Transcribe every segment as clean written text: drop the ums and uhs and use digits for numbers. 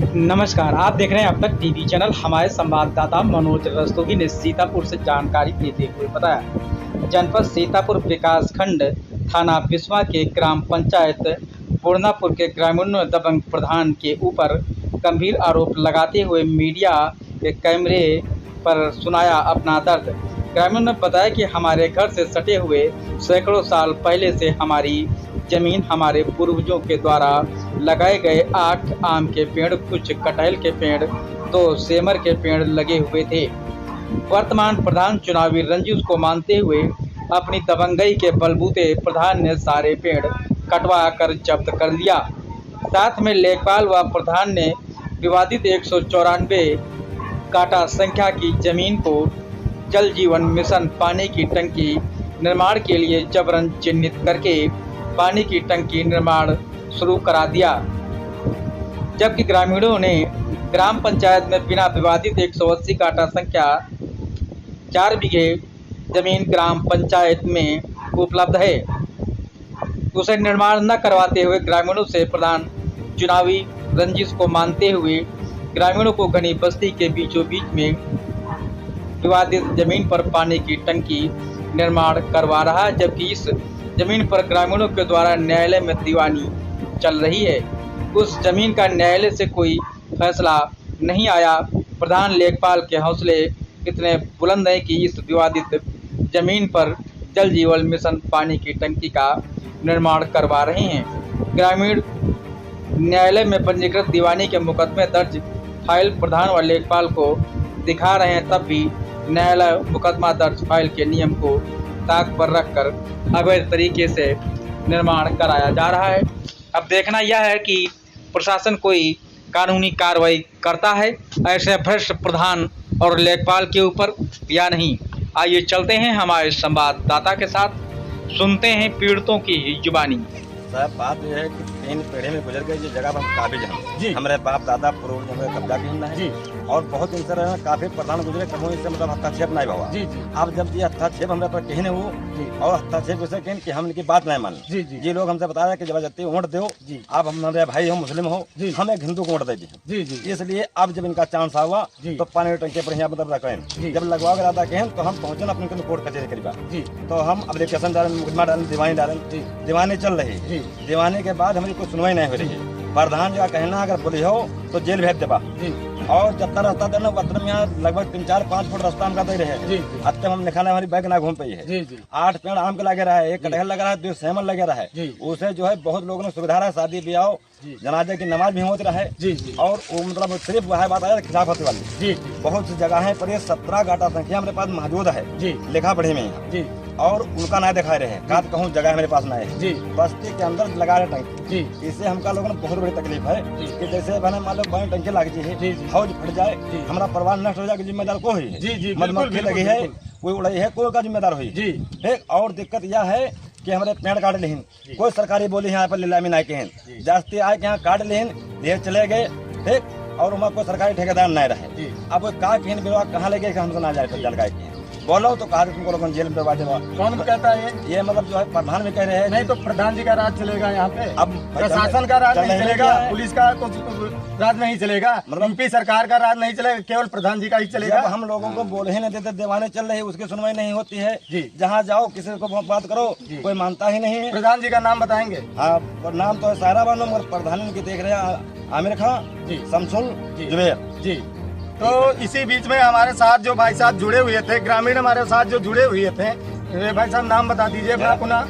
नमस्कार, आप देख रहे हैं अब तक टीवी चैनल। हमारे संवाददाता मनोज रस्तोगी ने सीतापुर से जानकारी देते हुए बताया, जनपद सीतापुर विकासखंड थाना बिस्वा के ग्राम पंचायत पूर्णापुर के ग्रामीणों ने दबंग प्रधान के ऊपर गंभीर आरोप लगाते हुए मीडिया के कैमरे पर सुनाया अपना दर्द। ग्रामीणों ने बताया कि हमारे घर से सटे हुए सैकड़ों साल पहले से हमारी जमीन हमारे पूर्वजों के द्वारा लगाए गए 8 आम के पेड़, कुछ कटहल के पेड़, 2 सेमर के पेड़ लगे हुए थे। वर्तमान प्रधान चुनावी रंजिश को मानते हुए अपनी दबंगई के बलबूते प्रधान ने सारे पेड़ कटवा कर जब्त कर लिया। साथ में लेखपाल व प्रधान ने विवादित 194 काटा संख्या की जमीन को जल जीवन मिशन पानी की टंकी निर्माण के लिए जबरन चिन्हित करके पानी की टंकी निर्माण शुरू करा दिया, जबकि ग्रामीणों ने ग्राम पंचायत में बिना विवादित 180 काटा संख्या 4 बीघे जमीन ग्राम पंचायत में उपलब्ध है, उसे निर्माण न करवाते हुए ग्रामीणों से प्रधान चुनावी रंजिश को मानते हुए ग्रामीणों को घनी बस्ती के बीचों बीच में विवादित जमीन पर पानी की टंकी निर्माण करवा रहा है, जबकि इस जमीन पर ग्रामीणों के द्वारा न्यायालय में दीवानी चल रही है। उस जमीन का न्यायालय से कोई फैसला नहीं आया। प्रधान लेखपाल के हौसले इतने बुलंद हैं कि इस विवादित जमीन पर जल जीवन मिशन पानी की टंकी का निर्माण करवा रहे हैं। ग्रामीण न्यायालय में पंजीकृत दीवानी के मुकदमे दर्ज फाइल प्रधान व लेखपाल को दिखा रहे हैं, तब भी न्यायालय मुकदमा दर्ज फाइल के नियम को ताक पर रखकर अवैध तरीके से निर्माण कराया जा रहा है। अब देखना यह है कि प्रशासन कोई कानूनी कार्रवाई करता है ऐसे भ्रष्ट प्रधान और लेखपाल के ऊपर या नहीं। आइए चलते हैं हमारे संवाददाता के साथ, सुनते हैं पीड़ितों की जुबानी। साहब बात यह है कि 3 पीढ़ी में गुजर गई, ये जगह हम काबिज हैं। हमारे बाप दादा पूर्वज हमें कब्जा किया है और बहुत दिन से काफी प्रधान गुजरे, कभी इससे मतलब हस्तक्षेप नहीं हुआ। अब जब ये हस्तक्षेप हमारे पर कहने हो और हस्तक्षेप उसे कहें कि हम इनकी बात नहीं मान, ये लोग हमसे बता रहे कि जबरदस्ती वोट दो, आप हमारे भाई हो, मुस्लिम हो, हम एक हिंदू को वोट दे दी। इसलिए अब जब इनका चांस हुआ तो पानी टंकी पर मतलब रखें, जब लगवा कर आता कहें तो हम पहुंचे अपने कोर्ट कचहरी करीबा, तो हम एप्लीकेशन डालें, मुकदमा डालें, दीवानी डालें, दीवानी चल रही। दीवाने के बाद हमारी कोई सुनवाई नहीं हो रही है। प्रधान का कहना अगर बोली हो तो जेल भेज देबा, और जब तक रास्ता देना पत्र में यहाँ लगभग 3-4-5 फुट रास्ता हम दे रहे हैं। अब तक हम निकालने हमारी बैग ना घूम पाई है। 8 पेड़ आम के लगे रहा है, 1 कटहल लगा रहा है, 2 सेमल लगे रहा है, उसे जो है बहुत लोगों ने सुविधा रहा है, शादी ब्याह जनाजे की नमाज भी होती रहे। और वो मतलब सिर्फ वह बात आया खिलाफ होती वाली बहुत सी जगह है पर ये 17 गाटा संख्या हमारे पास मौजूद है लिखा पढ़ी में, और उनका ना दिखा रहे हैं। काट कहूँ जगह मेरे पास नहीं है, बस्ती के अंदर लगा रहे टंकी। इससे हमका लोगों ने बहुत बड़ी तकलीफ है कि जैसे मैंने मान लो बड़ी टंकी लग है, फौज फट जाए, हमारा परिवार नष्ट हो जाए, जिम्मेदार को है, मधुमक्खी लगी है, कोई उड़ाई है, कोई का जिम्मेदार हुई। ठीक, और दिक्कत यह है कि हमारे पेड़ काट लेन, कोई सरकारी बोली यहाँ पर लीलामी नहीं कहन, जास्ती आए कि यहाँ काट लेन, ढेर चले गए। ठीक, और वहाँ कोई सरकारी ठेकेदार नहीं रहे। अब कहा कहन विभाग कहाँ लगे हमसे ना जाए जानकारी बोलो तो कहा तुमको लोगों जेल में दबा देगा। कौन कहता है ये मतलब जो है प्रधान भी कह रहे हैं। नहीं तो प्रधान जी का राज चलेगा यहाँ पे, अब प्रशासन का राज नहीं चलेगा, पुलिस का कुछ राज नहीं चलेगा, मतलब यूपी सरकार का राज नहीं चलेगा, केवल प्रधान जी का ही चलेगा। हम लोगों को बोल ही नहीं देते, दीवाने चल रही है, उसकी सुनवाई नहीं होती है। जहाँ जाओ किसी को बात करो कोई मानता ही नहीं है। प्रधान जी का नाम बताएंगे? हाँ, नाम तो है सारा बानो, मगर प्रधान की देख रहे हैं आमिर खान, शमसुल जुबैर जी। तो इसी बीच में हमारे साथ जो भाई साहब जुड़े हुए थे, ग्रामीण हमारे साथ जो जुड़े हुए थे, भाई साहब नाम बता दीजिए अपना।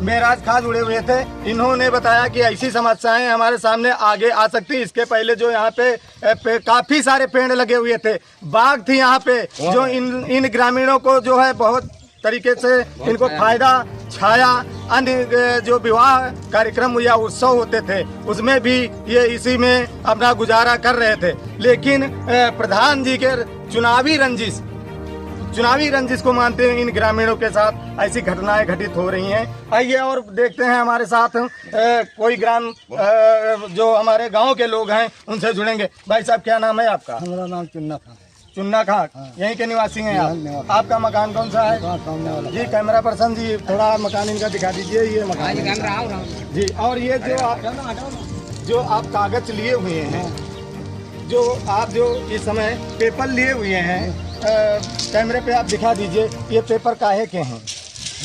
मेराज खां जुड़े हुए थे। इन्होंने बताया कि ऐसी समस्याएं हमारे सामने आगे आ सकती। इसके पहले जो यहाँ पे काफी सारे पेड़ लगे हुए थे, बाग थी यहाँ पे, जो इन ग्रामीणों को जो है बहुत तरीके से इनको फायदा छाया। अन्य जो विवाह कार्यक्रम या उत्सव होते थे उसमें भी ये इसी में अपना गुजारा कर रहे थे, लेकिन प्रधान जी के चुनावी रंजिश को मानते हुए इन ग्रामीणों के साथ ऐसी घटनाएं घटित हो रही हैं। आइए और देखते हैं हमारे साथ कोई ग्राम जो हमारे गांव के लोग हैं उनसे जुड़ेंगे। भाई साहब क्या नाम है आपका? हमारा नाम चुन्ना खान। चुन्ना खान, यहीं के निवासी हैं आप? आपका मकान कौन सा है? जी कैमरा पर्सन जी थोड़ा मकान इनका दिखा दीजिए। ये मकान जी, और ये जो आप कागज लिए हुए हैं जो आप जो इस समय पेपर लिए हुए हैं, कैमरे पे आप दिखा दीजिए, ये पेपर काहे के हैं?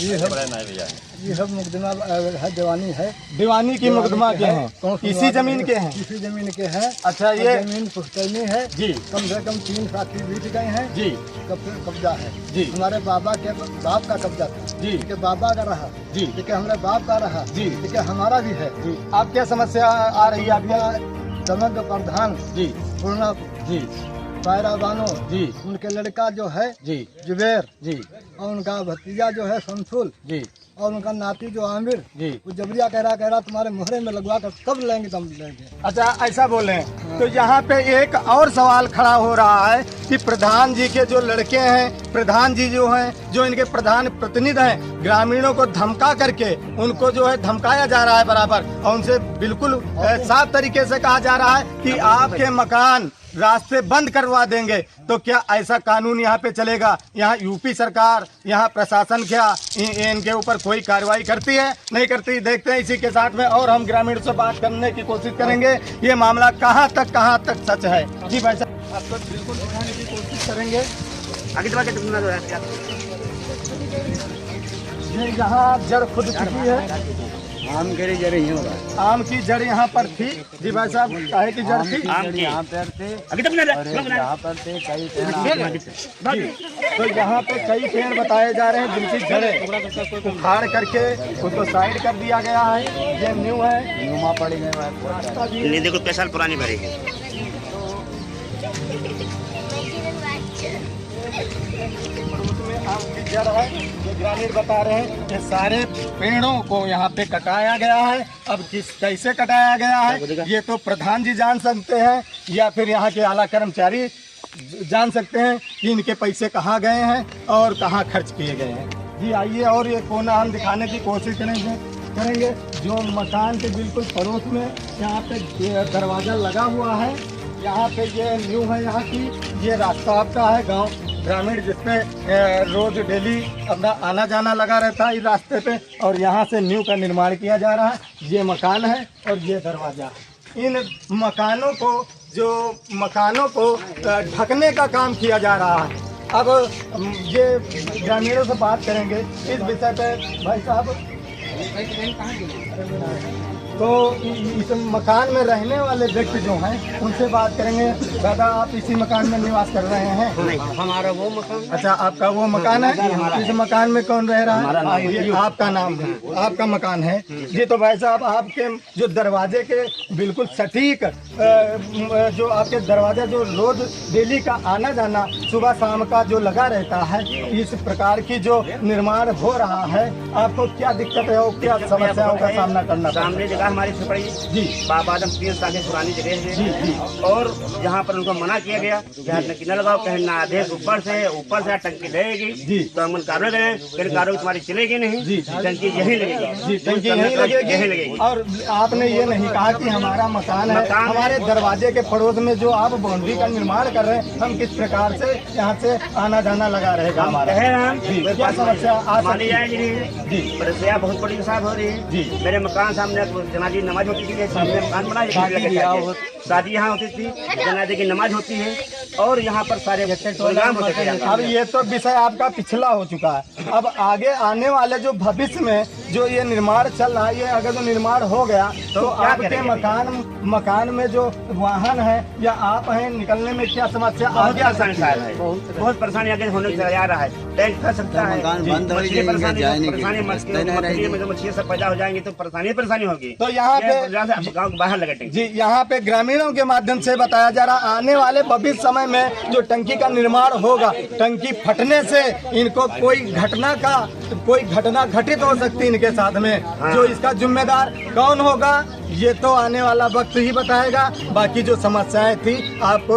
ये सब मुकदमा है, दीवानी है। दीवानी की मुकदमा के हैं, इसी जमीन के हैं? इसी जमीन के हैं। अच्छा, ये जमीन पुश्तैनी है जी, कम से कम 3 साथी बीत गए हैं जी, कब्जा है जी, हमारे बाबा के बाप का कब्जा था जी, कि बाबा का रहा जी, कि हमारे बाप का रहा जी, कि हमारा भी है जी। आप क्या समस्या आ रही है आपके? समग्र प्रधान जी, पूर्णा जी, पायरा बानो जी, उनके लड़का जो है जी, जुबैर जी, और उनका भतीजा जो है शमसुल जी, और उनका नाती जो आमिर, जी। वो जबरिया कह रहा तुम्हारे मुहरे में लगवा कर तब लेंगे तब लेंगे। अच्छा, ऐसा बोले हैं। तो यहाँ पे एक और सवाल खड़ा हो रहा है कि प्रधान जी के जो लड़के हैं, प्रधान जी जो हैं, जो इनके प्रधान प्रतिनिधि हैं, ग्रामीणों को धमका करके उनको जो है धमकाया जा रहा है बराबर, और उनसे बिल्कुल साफ तरीके से कहा जा रहा है कि आपके मकान रास्ते बंद करवा देंगे। तो क्या ऐसा कानून यहाँ पे चलेगा? यहाँ यूपी सरकार, यहाँ प्रशासन क्या इनके ऊपर कोई कार्रवाई करती है? नहीं करती। देखते हैं इसी के साथ में और हम ग्रामीण से बात करने की कोशिश करेंगे, ये मामला कहाँ तक सच है। जी भाई साहब, आपको बिल्कुल दिखाने की कोशिश करेंगे। ये यहाँ जड़ खुद चुकी है, आम की जड़ ही होगा। आम की जड़ यहाँ पर थी। जी भाई साहब, काहे की जड़ थी? यहाँ पर थे, यहाँ पर थे कई जी, तो यहाँ पे कई पेड़ बताए जा रहे हैं जिनकी जड़ें उखाड़ करके उसको साइड कर दिया गया है। ये न्यू है, नुमा पड़ी गए देखो पैसा पुरानी भरेगी। उसमें आम की जड़ है। ये ग्रामीण बता रहे हैं कि सारे पेड़ों को यहाँ पे कटाया गया है। अब कैसे कटाया गया है ये तो प्रधान जी जान सकते हैं या फिर यहाँ के आला कर्मचारी जान सकते हैं कि इनके पैसे कहाँ गए हैं और कहाँ खर्च किए गए हैं। जी आइए और ये कोना हम दिखाने की कोशिश करेंगे। जो मकान के बिल्कुल पड़ोस में यहाँ पे दरवाज़ा लगा हुआ है, यहाँ पे ये न्यू है। यहाँ की ये रास्ता आपका है, गांव ग्रामीण जिसमें रोज डेली अपना आना जाना लगा रहता है इस रास्ते पे, और यहाँ से न्यू का निर्माण किया जा रहा है। ये मकान है और ये दरवाज़ा। इन मकानों को ढकने का काम किया जा रहा है। अब ये ग्रामीणों से बात करेंगे इस विषय पे। भाई साहब, तो इस मकान में रहने वाले व्यक्ति जो हैं उनसे बात करेंगे। दादा, आप इसी मकान में निवास कर रहे हैं? नहीं, हमारा वो मकान। अच्छा, आपका वो मकान है। इस मकान में कौन रह रहा है? ये आपका नाम है, आपका मकान है जी। तो भाई साहब, आपके जो दरवाजे के बिल्कुल सटीक जो आपके दरवाजा जो रोज डेली का आना जाना सुबह शाम का जो लगा रहता है, इस प्रकार की जो निर्माण हो रहा है, आपको क्या दिक्कत है और क्या समस्याओं का सामना करना? सामने जगह हमारी छपड़ी जी, बाबा आदम 3 साल की पुरानी जगह है जी, जी। और यहाँ पर उनको मना किया गया कि यहाँ टंकी न लगाओ, कहीं ना आदेश ऊपर से टंकी लगेगी जी। तो हम कारो गए, फिर कारो तुम्हारी चलेगी नहीं जी, टंकी यही लगेगी जी, टंकी यहीं लगेगी। और आपने ये नहीं कहा कि हमारा मकान है, हमारे दरवाजे के पड़ोस में जो आप बाउंड्री का निर्माण कर रहे हैं, हम किस प्रकार से यहाँ से आना जाना लगा रहेगा हमारा? जी, क्या समस्या आ सकती है? जी, परेशानी बहुत बड़ी साहब हो रही है जी। मेरे मकान सामने जनाजी नमाज होती थी, सामने मकान बना, शादी यहाँ होती थी, जनाजे की नमाज होती है और यहाँ पर सारे प्रोग्राम होते थे। अब ये तो विषय आपका पिछला हो चुका है। अब आगे आने वाले जो भविष्य में जो ये निर्माण चल रहा है, ये अगर जो निर्माण हो गया तो आपके मकान में जो वाहन है या आप हैं, निकलने में क्या समस्या बहुत परेशानी बहुत परेशानी आगे होने से आ रहा है। टैंक फंस सकता है, मछली सब पैदा हो जाएंगी तो परेशानी होगी। तो यहाँ पे गाँव बाहर लगे जी, यहाँ पे ग्रामीणों के माध्यम से बताया जा रहा है आने वाले भविष्य समय में जो टंकी का निर्माण होगा, टंकी फटने से इनको कोई घटना घटित हो सकती है इनके साथ में। जो इसका जिम्मेदार कौन होगा ये तो आने वाला वक्त ही बताएगा। बाकी जो समस्याएं थी आपको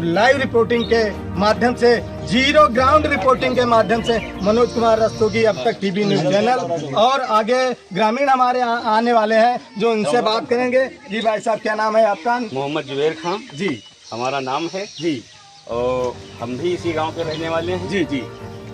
लाइव रिपोर्टिंग के माध्यम से, जीरो ग्राउंड रिपोर्टिंग के माध्यम से मनोज कुमार रस्तोगी, अब तक टीवी न्यूज चैनल। और आगे ग्रामीण हमारे आने वाले हैं जो उनसे बात करेंगे। जी भाई साहब, क्या नाम है आपका? मोहम्मद जुबैर खान जी, हमारा नाम है जी, और हम भी इसी गांव के रहने वाले हैं जी, जी।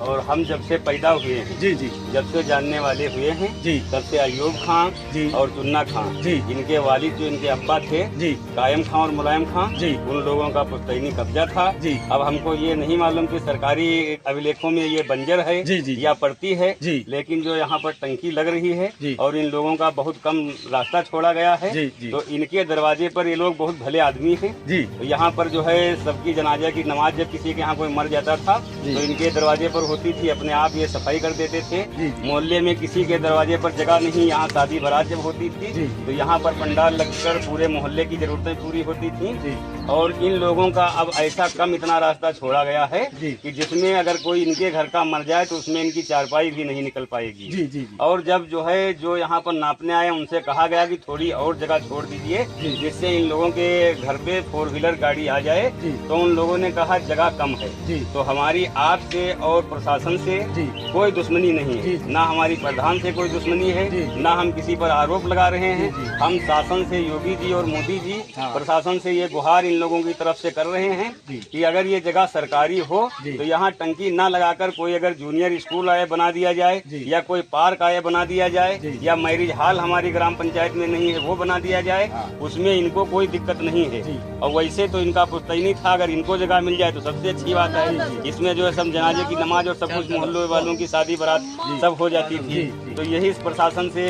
और हम जब से पैदा हुए हैं जी जी जब से जानने वाले हुए हैं जी तब से अयूब खां जी और चुन्ना खां जी इनके वालिद जो इनके अब्बा थे जी कायम खां और मुलायम खां जी उन लोगों का पुश्तैनी कब्जा था। जी अब हमको ये नहीं मालूम कि सरकारी अभिलेखों में ये बंजर है जी जी या पड़ती है जी लेकिन जो यहाँ पर टंकी लग रही है जी और इन लोगों का बहुत कम रास्ता छोड़ा गया है जी जी तो इनके दरवाजे पर ये लोग बहुत भले आदमी हैं। जी तो यहाँ पर जो है सबकी जनाजा की नमाज जब किसी के यहाँ कोई मर जाता था जी तो इनके दरवाजे पर होती थी, अपने आप ये सफाई कर देते थे। जी मोहल्ले में किसी के दरवाजे पर जगह नहीं, यहाँ शादी बारात जब होती थी जी तो यहाँ पर पंडाल लगकर पूरे मोहल्ले की जरूरतें पूरी होती थी। जी और इन लोगों का अब ऐसा कम इतना रास्ता छोड़ा गया है जी कि जिसमें अगर कोई इनके घर का मर जाए तो उसमें इनकी चारपाई भी नहीं निकल पाएगी। जी जी और जब जो है जो यहाँ पर नापने आए उनसे कहा गया कि थोड़ी और जगह छोड़ दीजिए जिससे इन लोगों के घर पे 4 व्हीलर गाड़ी आ जाए जी तो उन लोगों ने कहा जगह कम है। जी तो हमारी आपसे और प्रशासन से जी कोई दुश्मनी नहीं जी है, ना हमारी प्रधान से कोई दुश्मनी है, जी ना हम किसी पर आरोप लगा रहे हैं। जी। हम शासन से योगी जी और मोदी जी हाँ। प्रशासन से ये गुहार इन लोगों की तरफ से कर रहे हैं जी। कि अगर ये जगह सरकारी हो जी। तो यहाँ टंकी ना लगाकर कोई अगर जूनियर स्कूल आए बना दिया जाए जी। या कोई पार्क आए बना दिया जाए जी। या मैरिज हॉल हमारी ग्राम पंचायत में नहीं है वो बना दिया जाए, हाँ। उसमें इनको कोई दिक्कत नहीं है। जी। और वैसे तो इनका पुश्तैनी था, अगर इनको जगह मिल जाए तो सबसे अच्छी बात है। इसमें जो है सब जनाजे की नमाज और सब कुछ मोहल्ले वालों की शादी बारात सब हो जाती थी। जी। तो यही इस प्रशासन से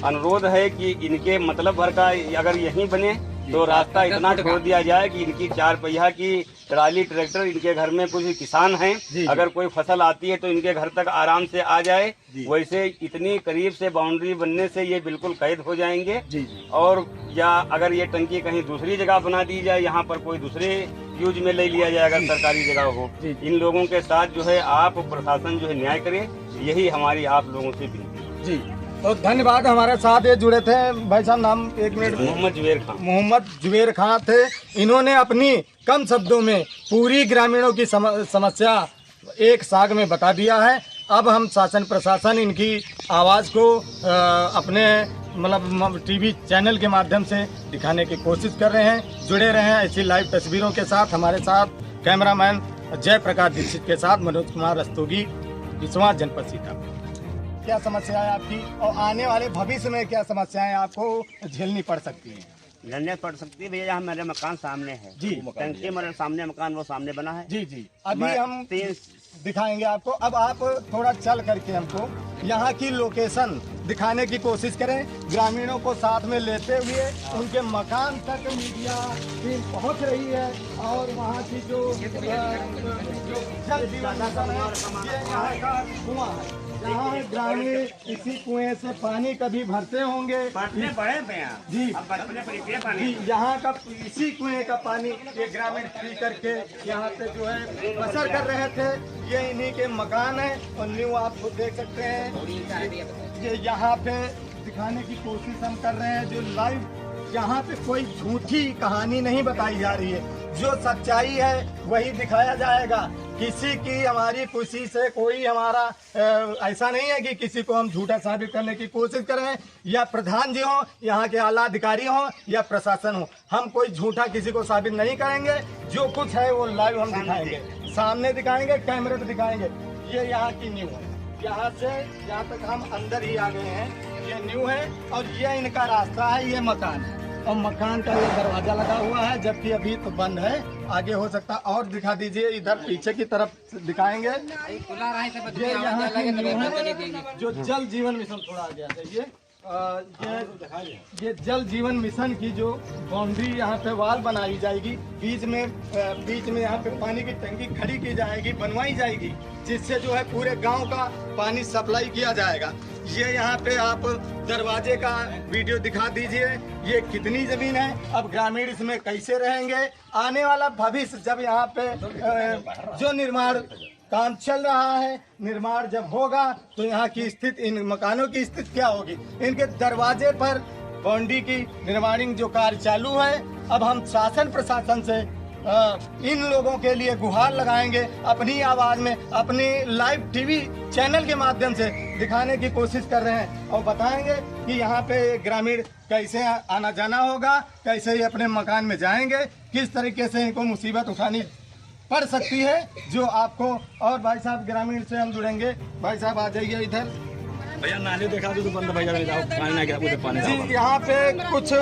अनुरोध है कि इनके मतलब भर का अगर यहीं बने तो रास्ता इतना छोड़ दिया जाए कि इनकी 4 पहिया की ट्राली ट्रैक्टर इनके घर में कुछ किसान हैं, अगर कोई फसल आती है तो इनके घर तक आराम से आ जाए। वैसे इतनी करीब से बाउंड्री बनने से ये बिल्कुल कैद हो जाएंगे। और या अगर ये टंकी कहीं दूसरी जगह बना दी जाए, यहाँ पर कोई दूसरे यूज में ले लिया जाए अगर सरकारी जगह हो, इन लोगों के साथ जो है आप प्रशासन जो है न्याय करे, यही हमारी आप लोगों से विनती है। जी तो धन्यवाद। हमारे साथ ये जुड़े थे भाई साहब, नाम 1 मिनट। मोहम्मद जुबेर खान। मोहम्मद जुबेर खान थे। इन्होंने अपनी कम शब्दों में पूरी ग्रामीणों की समस्या एक साग में बता दिया है। अब हम शासन प्रशासन इनकी आवाज़ को अपने मतलब टीवी चैनल के माध्यम से दिखाने की कोशिश कर रहे हैं। जुड़े रहे हैं ऐसी लाइव तस्वीरों के साथ। हमारे साथ कैमरामैन जय प्रकाश दीक्षित के साथ मनोज कुमार रस्तोगी, बिस्वा, जनपद सीतापुर। क्या समस्या है आपकी और आने वाले भविष्य में क्या समस्याएं आपको झेलनी पड़ सकती हैं? झेलने पड़ सकती है भैया। यहाँ मेरे मकान सामने है जी। टंकी मेरे सामने मकान वो सामने बना है। जी जी अभी हम 3 दिखाएंगे आपको। अब आप थोड़ा चल करके हमको यहाँ की लोकेशन दिखाने की कोशिश करें, ग्रामीणों को साथ में लेते हुए उनके मकान तक मीडिया टीम पहुँच रही है। और वहाँ की जो जल जीवन मिशन है, ये यहाँ का कुआं है, जहाँ ग्रामीण इसी कुएं से पानी कभी भरते होंगे। जी जी यहाँ का इसी कुएं का पानी ये ग्रामीण पी करके यहाँ पे जो है बसर कर रहे थे। ये इन्हीं के मकान है और न्यू आप खुद देख सकते हैं। ये यहाँ पे दिखाने की कोशिश हम कर रहे हैं जो लाइव, यहाँ पे कोई झूठी कहानी नहीं बताई जा रही है, जो सच्चाई है वही दिखाया जाएगा। किसी की हमारी खुशी से कोई हमारा ऐसा नहीं है कि किसी को हम झूठा साबित करने की कोशिश करें, या प्रधान जी हो, यहाँ के आला अधिकारी हो या प्रशासन हो, हम कोई झूठा किसी को साबित नहीं करेंगे। जो कुछ है वो लाइव हम दिखाएंगे, सामने दिखाएंगे, कैमरे पे दिखाएंगे। ये यहाँ की न्यू है, यहाँ से यहाँ तक हम अंदर ही आ गए हैं। ये न्यू है और ये इनका रास्ता है, ये मकान है और मकान का ये दरवाजा लगा हुआ है, जबकि अभी तो बंद है। आगे हो सकता और दिखा दीजिए, इधर पीछे की तरफ दिखाएंगे। ये यहाँ की न्यू है जो जल जीवन मिशन, थोड़ा आगे आ जाइए। ये जल जीवन मिशन की जो बाउंड्री यहाँ पे वाल बनाई जाएगी, बीच में यहाँ पे पानी की टंकी खड़ी की जाएगी, बनवाई जाएगी, जिससे जो है पूरे गांव का पानी सप्लाई किया जाएगा। ये यहाँ पे आप दरवाजे का वीडियो दिखा दीजिए, ये कितनी जमीन है, अब ग्रामीण इसमें कैसे रहेंगे। आने वाला भविष्य जब यहाँ पे जो निर्माण काम चल रहा है, निर्माण जब होगा तो यहाँ की स्थिति, इन मकानों की स्थिति क्या होगी। इनके दरवाजे पर बाउंड्री की निर्माणिंग जो कार्य चालू है। अब हम शासन प्रशासन से इन लोगों के लिए गुहार लगाएंगे, अपनी आवाज में, अपनी लाइव टीवी चैनल के माध्यम से दिखाने की कोशिश कर रहे हैं और बताएंगे कि यहाँ पे ग्रामीण कैसे आना जाना होगा, कैसे ये अपने मकान में जाएंगे, किस तरीके से इनको मुसीबत उठानी पड़ सकती है, जो आपको। और भाई साहब ग्रामीण से हम जुड़ेंगे। भाई साहब आ जाइए इधर। भैया नाली देखा तो बंद भैया पानी ना गिरा पानी जी, यहाँ पे कुछ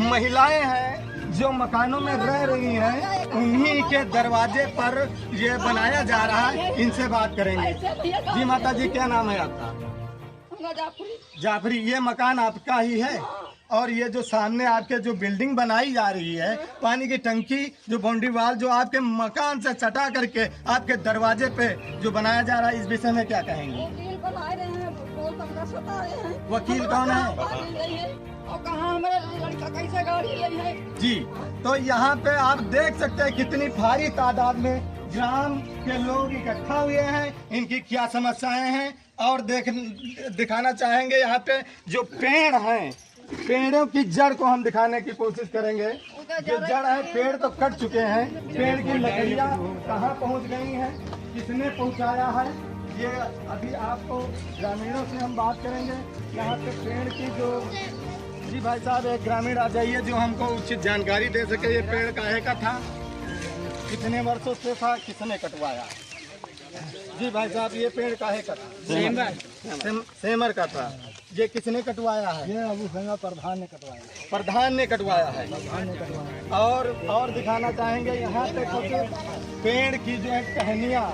महिलाएं हैं जो मकानों में रह रही हैं, उन्हीं के दरवाजे पर ये बनाया जा रहा है। इनसे बात करेंगे। जी माता जी, क्या नाम है आपका? जाफरी। ये मकान आपका ही है? और ये जो सामने आपके जो बिल्डिंग बनाई जा रही है, पानी की टंकी, जो बाउंड्री वाल जो आपके मकान से सटा करके आपके दरवाजे पे जो बनाया जा रहा है, इस विषय में क्या कहेंगे? वकील कौन है? और कहाँ हमारा लड़का कैसे गाड़ी ली है? जी, तो यहाँ पे आप देख सकते हैं कितनी भारी तादाद में ग्राम के लोग इकट्ठा हुए हैं, इनकी क्या समस्याएं हैं। और दिखाना चाहेंगे यहाँ पे जो पेड़ हैं, पेड़ों की जड़ को हम दिखाने की कोशिश करेंगे। जो जड़ है, पेड़ तो कट चुके हैं, पेड़ की लकड़ियाँ कहाँ पहुँच गई हैं, किसने पहुँचाया है, ये अभी आपको ग्रामीणों से हम बात करेंगे। यहाँ पे पेड़ की जो, जी भाई साहब एक ग्रामीण आ जाइए जो हमको उचित जानकारी दे सके। ये पेड़ काहे का था, कितने वर्षों से था, किसने कटवाया? जी भाई साहब, ये पेड़ काहे का था? सेमर का था। ये किसने कटवाया है? ये अबू संगा प्रधान ने कटवाया। प्रधान ने कटवाया है। और दिखाना चाहेंगे यहाँ पे कुछ पेड़ की जो है टहनियाँ,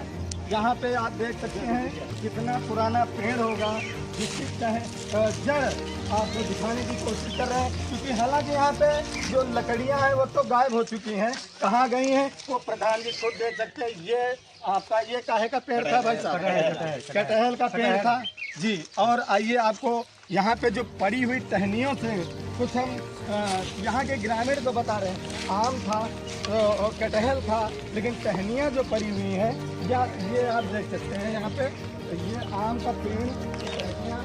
यहाँ पे आप देख सकते हैं कितना पुराना पेड़ होगा, जिसकी जड़ आपको दिखाने की कोशिश कर रहे हैं। क्योंकि हालांकि यहाँ पे जो लकड़ियाँ हैं वो तो गायब हो चुकी हैं, कहाँ गई हैं वो प्रधान जी खुद देख सकते हैं। ये आपका ये काहे का पेड़ था भाई साहब? कटहल का पेड़ था जी। और आइए आपको यहाँ पे जो पड़ी हुई टहनियों से कुछ हम यहाँ के ग्रामीण तो बता रहे हैं, आम था और कटहल था, लेकिन टहनियाँ जो पड़ी हुई हैं, या ये आप देख सकते हैं यहाँ पे ये आम का पेड़, टहनियाँ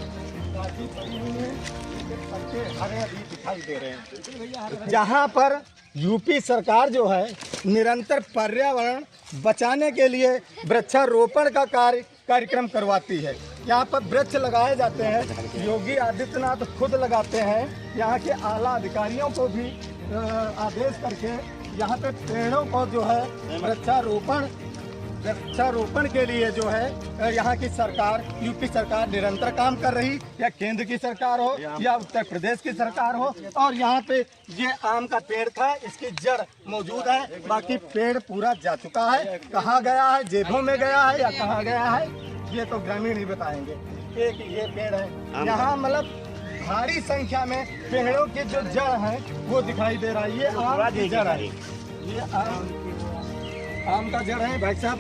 काफी पड़ी हुई हैं, इसके पत्ते हरे अभी दिखाई दे रहे हैं। जहाँ पर यूपी सरकार जो है निरंतर पर्यावरण बचाने के लिए वृक्षारोपण का कार्यक्रम करवाती है। यहाँ पर वृक्ष लगाए जाते हैं, योगी आदित्यनाथ खुद लगाते हैं। यहाँ के आला अधिकारियों को भी आदेश करके यहाँ पे पेड़ों को जो है वृक्षारोपण के लिए जो है यहाँ की सरकार, यूपी सरकार निरंतर काम कर रही, या केंद्र की सरकार हो या उत्तर प्रदेश की सरकार हो। और यहाँ पे ये आम का पेड़ था, इसकी जड़ मौजूद है, बाकी पेड़ पूरा जा चुका है। कहाँ गया है, जेबों में गया है या कहाँ गया है, ये तो ग्रामीण ही बताएंगे। एक ये पेड़ है, यहाँ मतलब भारी संख्या में पेड़ों की जो जड़ है वो दिखाई दे रहा है। ये आम की जड़ है, ये आम का जड़ है। भाई साहब,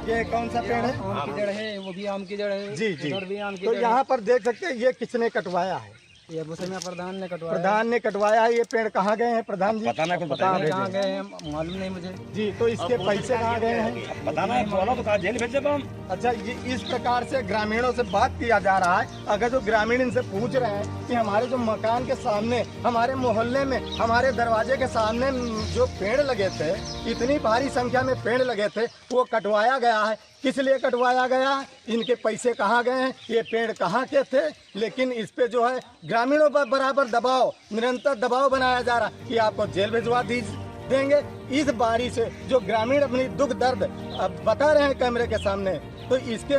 ये कौन सा पेड़ है? आम की जड़ है, वो भी आम की जड़ है। जी जी। भी आम की तो यहाँ पर देख सकते हैं ये किसने कटवाया है? ये भूसेना प्रधान ने कटवाया। प्रधान ने कटवाया है। ये पेड़ कहाँ गए हैं प्रधान जी? पता ना कहाँ गए हैं मालूम नहीं मुझे जी। तो इसके पैसे कहाँ गए हैं? पता ना, तो कहा जेल भेज देगा हम। अच्छा, ये इस प्रकार से ग्रामीणों से बात किया जा रहा है। अगर जो ग्रामीण इनसे पूछ रहे हैं कि हमारे जो मकान के सामने, हमारे मोहल्ले में, हमारे दरवाजे के सामने जो पेड़ लगे थे, इतनी भारी संख्या में पेड़ लगे थे, वो कटवाया गया है। किस लिए कटवाया गया, इनके पैसे कहाँ गए हैं, ये पेड़ कहाँ के थे? लेकिन इस पे जो है ग्रामीणों पर बराबर दबाव, निरंतर दबाव बनाया जा रहा कि आपको जेल भिजवा देंगे। इस बारी से जो ग्रामीण अपनी दुख दर्द बता रहे हैं कैमरे के सामने, तो इसके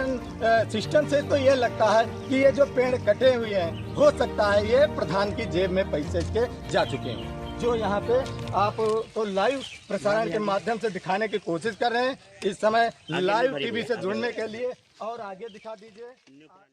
सिस्टम से तो ये लगता है कि ये जो पेड़ कटे हुए हैं, हो सकता है ये प्रधान की जेब में पैसे इसके जा चुके हैं। जो यहाँ पे आप तो लाइव प्रसारण के माध्यम से दिखाने की कोशिश कर रहे हैं। इस समय लाइव टीवी से जुड़ने के लिए और आगे दिखा दीजिए।